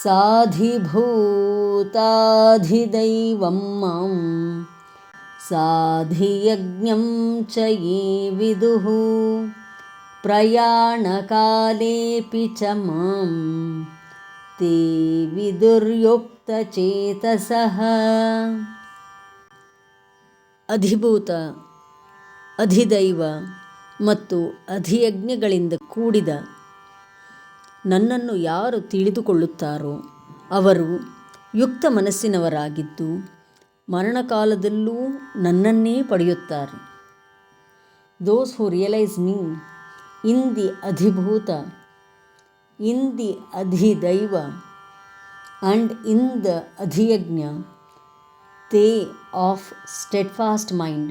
साधिभूताधिदैवं मां साधियज्ञं च ये विदुः प्रयाणकालेऽपि च मां ते विदुर्युक्तचेतसः. ಅಧಿಭೂತ, ಅಧಿದೈವ ಮತ್ತು ಅಧಿಯಜ್ಞಗಳಿಂದ ಕೂಡಿದ ನನ್ನನ್ನು ಯಾರು ತಿಳಿದುಕೊಳ್ಳುತ್ತಾರೋ ಅವರು ಯುಕ್ತ ಮನಸ್ಸಿನವರಾಗಿದ್ದು ಮರಣಕಾಲದಲ್ಲೂ ನನ್ನನ್ನೇ ಪಡೆಯುತ್ತಾರೆ. Those who realise me in the ಅಧಿಭೂತ, ಇನ್ ದಿ ಅಧಿದೈವ ಆ್ಯಂಡ್ ಇನ್ ದ ಅಧಿಯಜ್ಞ, they of steadfast mind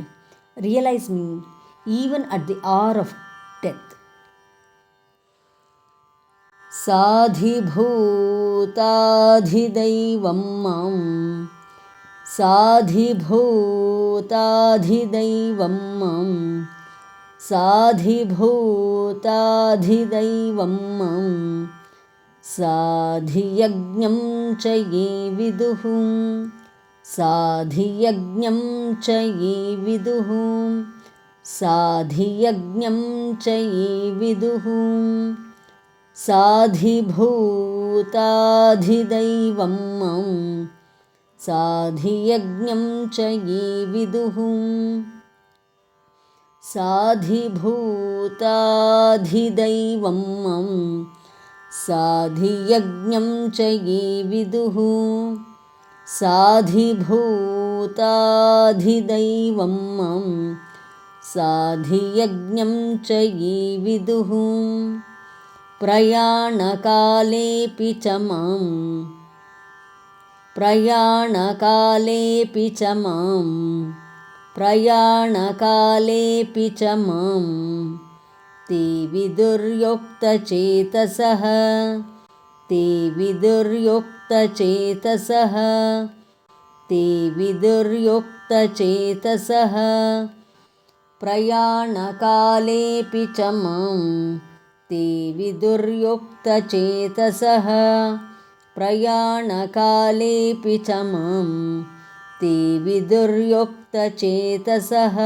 realize me even at the hour of death. साधिभूताधिदैवं मां साधिभूताधिदैवं मां साधिभूताधिदैवं मां साधियज्ञं च ये विदुः साधियज्ञं च ये विदुः साधियज्ञं च ये विदुः साधिभूताधिदैवं मां साधियज्ञं च ये विदुः साधिभूताधिदैवं मां साधियज्ञं च ये विदुः साधिभूताधिदैवं मां साधियज्ञं च ये विदुः प्रयाणकालेऽपि च मां प्रयाणकालेऽपि च मां प्रयाणकालेऽपि च मां ते विदुर्युक्तचेतसः ते विदुर्युक्तचेतसः ते विदुर्युक्तचेतसः प्रयाणकालेऽपि च मां ते विदुर्युक्तचेतसः प्रयाणकालेऽपि च मां ते विदुर्युक्तचेतसः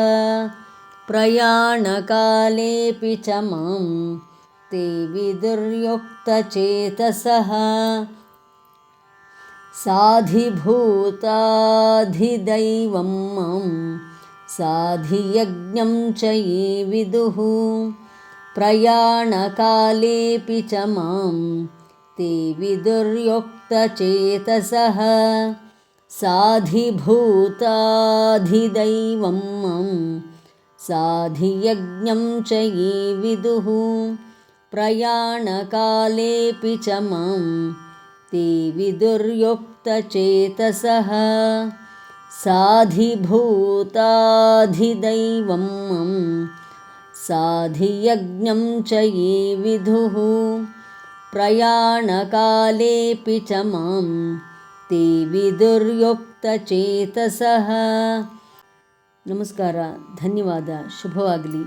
प्रयाणकालेऽपि च मां ते विदुर्युक्तचेतसः साधिभूताधिदैवं मां साधियज्ञं च ये विदुः प्रयाणकालेऽपि च मां ते विदुर्युक्तचेतसः साधिभूताधिदैवं मां साधियज्ञं च ये विदुः प्रयाणकालेऽपि च मां ते विदुर्युक्तचेतसः साधिभूताधिदैवं मां साधियज्ञं च ये विदुः प्रयाणकालेऽपि च मां ते ವಿದುರ್ಯುಕ್ತಚೇತಸಃ. ನಮಸ್ಕಾರ, ಧನ್ಯವಾದ, ಶುಭವಾಗಲಿ.